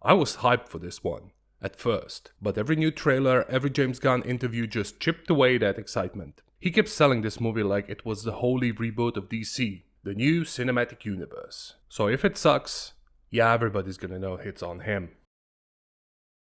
I was hyped for this one, at first, but every new trailer, every James Gunn interview just chipped away that excitement. He kept selling this movie like it was the holy reboot of DC, the new cinematic universe. So if it sucks, yeah, everybody's gonna know it's on him.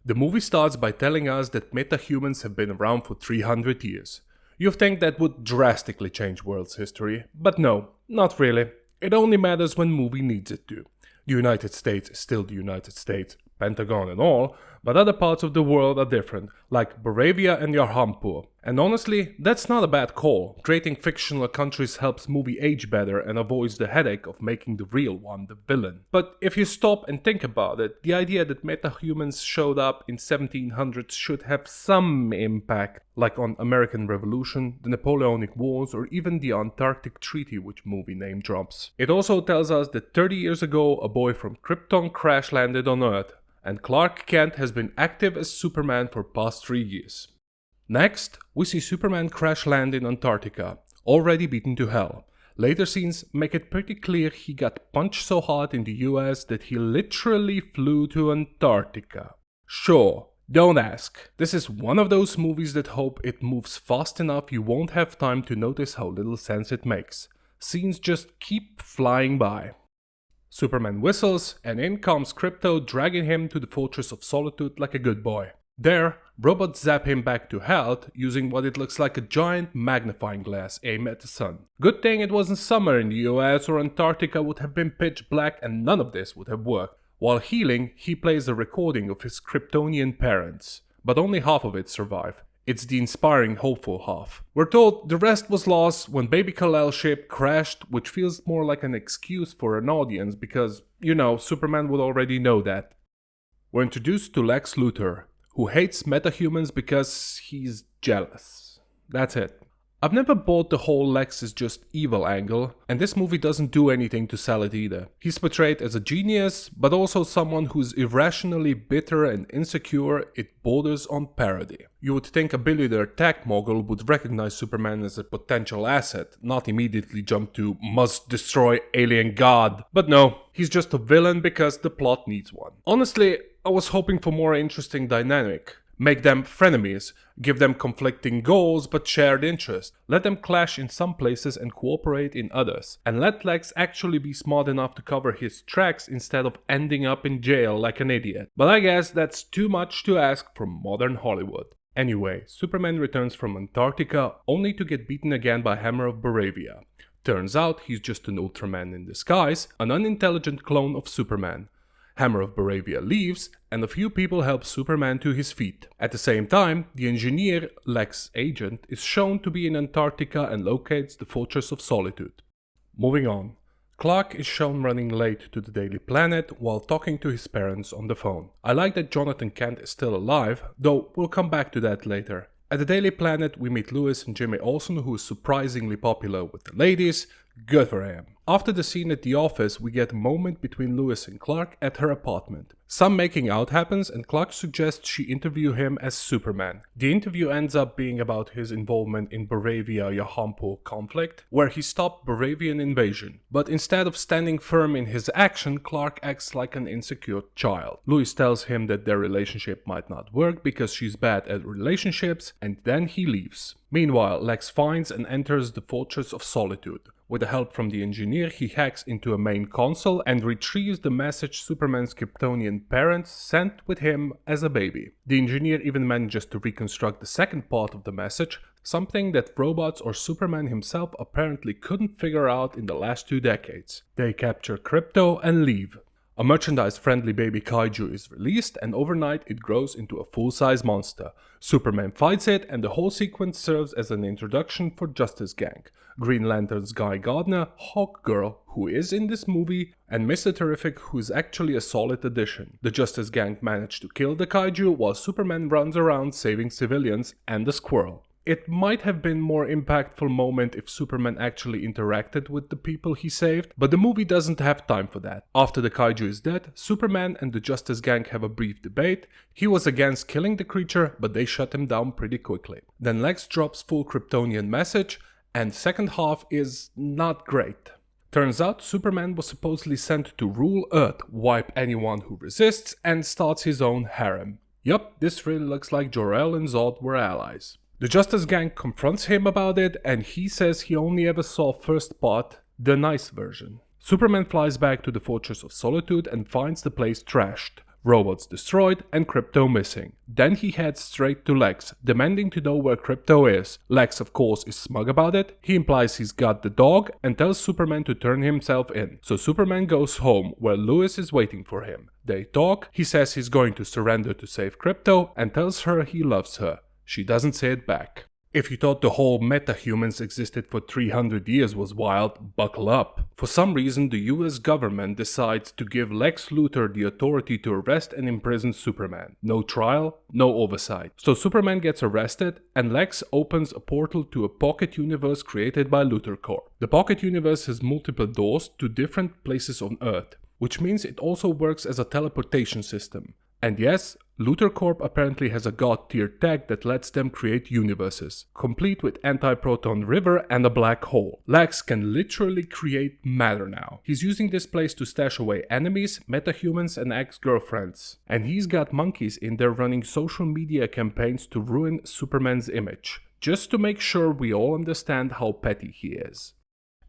The movie starts by telling us that metahumans have been around for 300 years. You'd think that would drastically change world's history, but no, not really. It only matters when movie needs it to. The United States is still the United States, Pentagon and all, but other parts of the world are different, like Boravia and Yarhampur. And honestly, that's not a bad call. Creating fictional countries helps movie age better and avoids the headache of making the real one the villain. But if you stop and think about it, the idea that metahumans showed up in 1700s should have some impact, like on American Revolution, the Napoleonic Wars, or even the Antarctic Treaty, which movie name drops. It also tells us that 30 years ago a boy from Krypton crash landed on Earth, and Clark Kent has been active as Superman for past 3 years. Next, we see Superman crash land in Antarctica, already beaten to hell. Later scenes make it pretty clear he got punched so hard in the US that he literally flew to Antarctica. Sure, don't ask. This is one of those movies that hope it moves fast enough you won't have time to notice how little sense it makes. Scenes just keep flying by. Superman whistles, and in comes Krypto, dragging him to the Fortress of Solitude like a good boy. There, robots zap him back to health using what it looks like a giant magnifying glass aimed at the sun. Good thing it wasn't summer in the US, or Antarctica would have been pitch black and none of this would have worked. While healing, he plays a recording of his Kryptonian parents, but only half of it survive. It's the inspiring, hopeful half. We're told the rest was lost when Baby Kal-El ship crashed, which feels more like an excuse for an audience because, Superman would already know that. We're introduced to Lex Luthor, who hates metahumans because he's jealous. That's it. I've never bought the whole Lex is just evil angle, and this movie doesn't do anything to sell it either. He's portrayed as a genius, but also someone who's irrationally bitter and insecure. It borders on parody. You would think a billionaire tech mogul would recognize Superman as a potential asset, not immediately jump to must destroy alien god. But no, he's just a villain because the plot needs one. Honestly, I was hoping for more interesting dynamic. Make them frenemies, give them conflicting goals but shared interests, let them clash in some places and cooperate in others, and let Lex actually be smart enough to cover his tracks instead of ending up in jail like an idiot. But I guess that's too much to ask from modern Hollywood. Anyway, Superman returns from Antarctica only to get beaten again by Hammer of Boravia. Turns out he's just an Ultraman in disguise, an unintelligent clone of Superman. Hammer of Boravia leaves, and a few people help Superman to his feet. At the same time, the engineer, Lex Agent, is shown to be in Antarctica and locates the Fortress of Solitude. Moving on. Clark is shown running late to the Daily Planet while talking to his parents on the phone. I like that Jonathan Kent is still alive, though we'll come back to that later. At the Daily Planet, we meet Lois and Jimmy Olsen, who is surprisingly popular with the ladies. Good for him. After the scene at the office, we get a moment between Lois and Clark at her apartment. Some making out happens and Clark suggests she interview him as Superman. The interview ends up being about his involvement in Boravia-Yarhampur conflict, where he stopped Boravian invasion. But instead of standing firm in his action, Clark acts like an insecure child. Lois tells him that their relationship might not work because she's bad at relationships, and then he leaves. Meanwhile, Lex finds and enters the Fortress of Solitude. With the help from the engineer, he hacks into a main console and retrieves the message Superman's Kryptonian parents sent with him as a baby. The engineer even manages to reconstruct the second part of the message, something that robots or Superman himself apparently couldn't figure out in the last 2 decades. They capture Krypto and leave. A merchandise-friendly baby kaiju is released, and overnight it grows into a full-size monster. Superman fights it, and the whole sequence serves as an introduction for Justice Gang. Green Lantern's Guy Gardner, Hawkgirl, who is in this movie, and Mr. Terrific, who is actually a solid addition. The Justice Gang manage to kill the kaiju while Superman runs around saving civilians and the squirrel. It might have been a more impactful moment if Superman actually interacted with the people he saved, but the movie doesn't have time for that. After the kaiju is dead, Superman and the Justice Gang have a brief debate. He was against killing the creature, but they shut him down pretty quickly. Then Lex drops full Kryptonian message, and second half is not great. Turns out Superman was supposedly sent to rule Earth, wipe anyone who resists, and starts his own harem. Yup, this really looks like Jor-El and Zod were allies. The Justice Gang confronts him about it, and he says he only ever saw first part, the nice version. Superman flies back to the Fortress of Solitude and finds the place trashed, robots destroyed, and Krypto missing. Then he heads straight to Lex, demanding to know where Krypto is. Lex, of course, is smug about it. He implies he's got the dog and tells Superman to turn himself in. So Superman goes home, where Lois is waiting for him. They talk, he says he's going to surrender to save Krypto, and tells her he loves her. She doesn't say it back. If you thought the whole metahumans existed for 300 years was wild, buckle up. For some reason, the US government decides to give Lex Luthor the authority to arrest and imprison Superman. No trial, no oversight. So Superman gets arrested, and Lex opens a portal to a pocket universe created by Luthor Corp. The pocket universe has multiple doors to different places on Earth, which means it also works as a teleportation system. And yes, Luthor Corp apparently has a god-tier tech that lets them create universes, complete with anti-proton river and a black hole. Lex can literally create matter now. He's using this place to stash away enemies, metahumans and ex-girlfriends. And he's got monkeys in there running social media campaigns to ruin Superman's image, just to make sure we all understand how petty he is.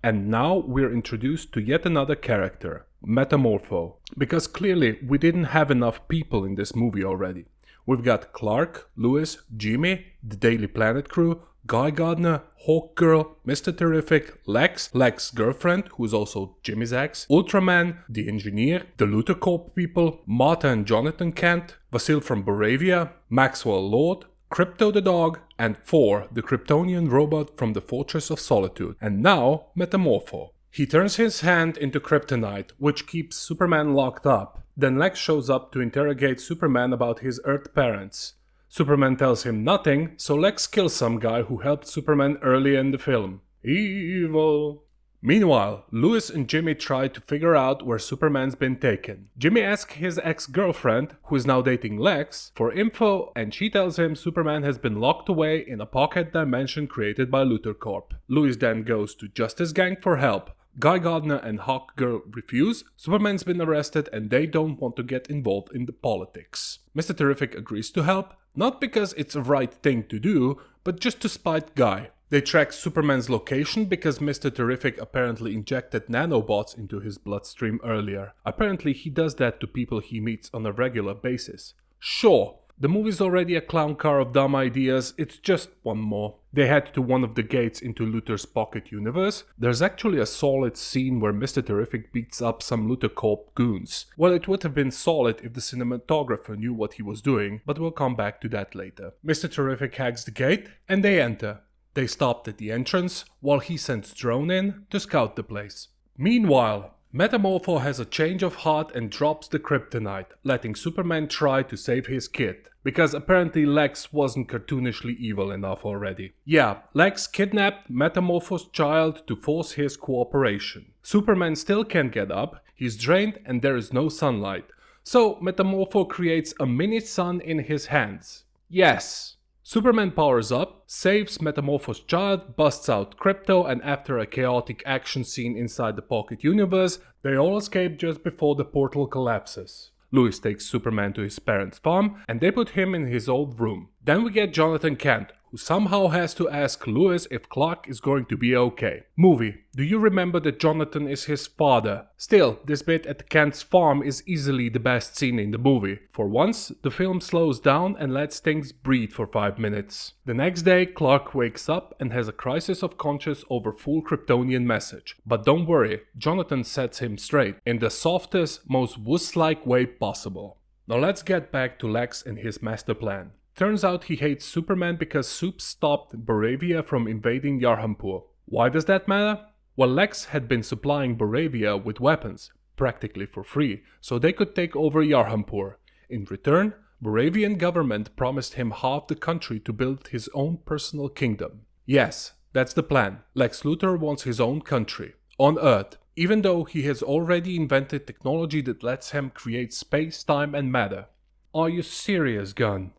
And now we're introduced to yet another character, Metamorpho, because clearly we didn't have enough people in this movie already. We've got Clark, Lois, Jimmy, the Daily Planet crew, Guy Gardner, Hawkgirl, Mr. Terrific, Lex's girlfriend, who is also Jimmy's ex, Ultraman, the engineer, the Luthor Corp people, Martha and Jonathan Kent, Vasil from Boravia, Maxwell Lord, Krypto the dog, and 4, the Kryptonian robot from the Fortress of Solitude, and now Metamorpho. He turns his hand into kryptonite, which keeps Superman locked up. Then Lex shows up to interrogate Superman about his Earth parents. Superman tells him nothing, so Lex kills some guy who helped Superman early in the film. Evil. Meanwhile, Lois and Jimmy try to figure out where Superman's been taken. Jimmy asks his ex-girlfriend, who is now dating Lex, for info, and she tells him Superman has been locked away in a pocket dimension created by Luthor Corp. Lois then goes to Justice Gang for help. Guy Gardner and Hawkgirl refuse, Superman's been arrested and they don't want to get involved in the politics. Mr. Terrific agrees to help, not because it's a right thing to do, but just to spite Guy. They track Superman's location because Mr. Terrific apparently injected nanobots into his bloodstream earlier. Apparently he does that to people he meets on a regular basis. Sure, the movie's already a clown car of dumb ideas, it's just one more. They head to one of the gates into Luthor's pocket universe. There's actually a solid scene where Mr. Terrific beats up some Luthor Corp goons. Well, it would have been solid if the cinematographer knew what he was doing, but we'll come back to that later. Mr. Terrific hacks the gate, and they enter. They stopped at the entrance, while he sends Drone in to scout the place. Meanwhile, Metamorpho has a change of heart and drops the kryptonite, letting Superman try to save his kid. Because apparently Lex wasn't cartoonishly evil enough already. Yeah, Lex kidnapped Metamorpho's child to force his cooperation. Superman still can't get up, he's drained and there is no sunlight. So Metamorpho creates a mini sun in his hands. Yes! Superman powers up, saves Metamorpho's child, busts out Krypto, and after a chaotic action scene inside the pocket universe, they all escape just before the portal collapses. Lois takes Superman to his parents' farm, and they put him in his old room. Then we get Jonathan Kent, who somehow has to ask Lois if Clark is going to be okay. Movie, do you remember that Jonathan is his father? Still, this bit at Kent's farm is easily the best scene in the movie. For once, the film slows down and lets things breathe for 5 minutes. The next day, Clark wakes up and has a crisis of conscience over full Kryptonian message. But don't worry, Jonathan sets him straight, in the softest, most wuss-like way possible. Now let's get back to Lex and his master plan. Turns out he hates Superman because Sup stopped Boravia from invading Yarhampur. Why does that matter? Well, Lex had been supplying Boravia with weapons, practically for free, so they could take over Yarhampur. In return, Boravian government promised him half the country to build his own personal kingdom. Yes, that's the plan. Lex Luthor wants his own country, on Earth, even though he has already invented technology that lets him create space, time and matter. Are you serious, Gunn?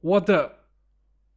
What the...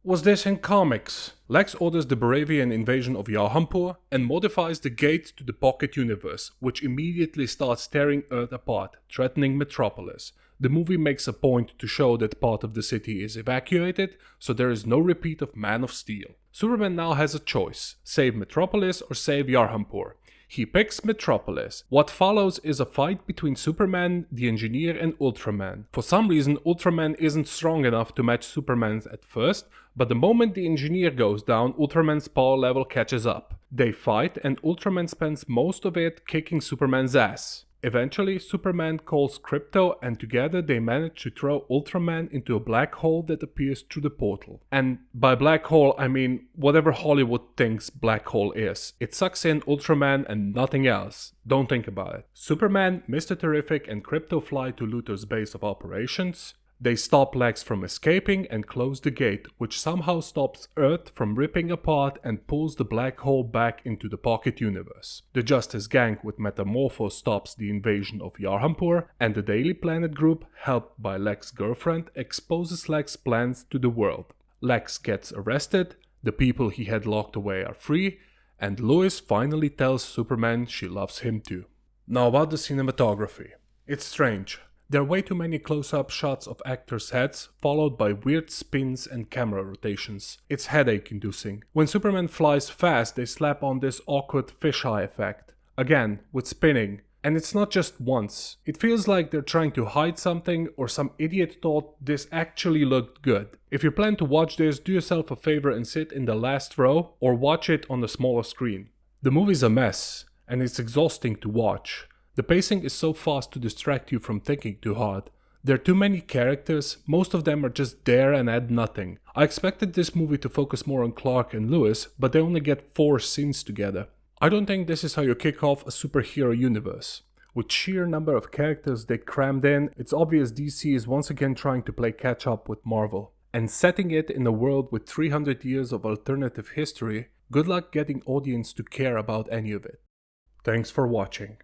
was this in comics. Lex orders the Baravian invasion of Yarhampur and modifies the gate to the Pocket Universe, which immediately starts tearing Earth apart, threatening Metropolis. The movie makes a point to show that part of the city is evacuated, so there is no repeat of Man of Steel. Superman now has a choice: save Metropolis or save Yarhampur. He picks Metropolis. What follows is a fight between Superman, the Engineer, and Ultraman. For some reason, Ultraman isn't strong enough to match Superman's at first, but the moment the Engineer goes down, Ultraman's power level catches up. They fight, and Ultraman spends most of it kicking Superman's ass. Eventually, Superman calls Krypto, and together they manage to throw Ultraman into a black hole that appears through the portal. And by black hole, I mean whatever Hollywood thinks black hole is. It sucks in Ultraman and nothing else. Don't think about it. Superman, Mr. Terrific, and Krypto fly to Luthor's base of operations. They stop Lex from escaping and close the gate, which somehow stops Earth from ripping apart and pulls the black hole back into the Pocket Universe. The Justice Gang with Metamorpho stops the invasion of Yarhampur, and the Daily Planet group, helped by Lex's girlfriend, exposes Lex's plans to the world. Lex gets arrested, the people he had locked away are free, and Lois finally tells Superman she loves him too. Now about the cinematography. It's strange. There are way too many close-up shots of actors' heads, followed by weird spins and camera rotations. It's headache-inducing. When Superman flies fast, they slap on this awkward fisheye effect. Again, with spinning. And it's not just once. It feels like they're trying to hide something, or some idiot thought this actually looked good. If you plan to watch this, do yourself a favor and sit in the last row, or watch it on the smaller screen. The movie's a mess, and it's exhausting to watch. The pacing is so fast to distract you from thinking too hard. There are too many characters, most of them are just there and add nothing. I expected this movie to focus more on Clark and Lois, but they only get 4 scenes together. I don't think this is how you kick off a superhero universe. With sheer number of characters they crammed in, it's obvious DC is once again trying to play catch up with Marvel. And setting it in a world with 300 years of alternative history, good luck getting audience to care about any of it. Thanks for watching.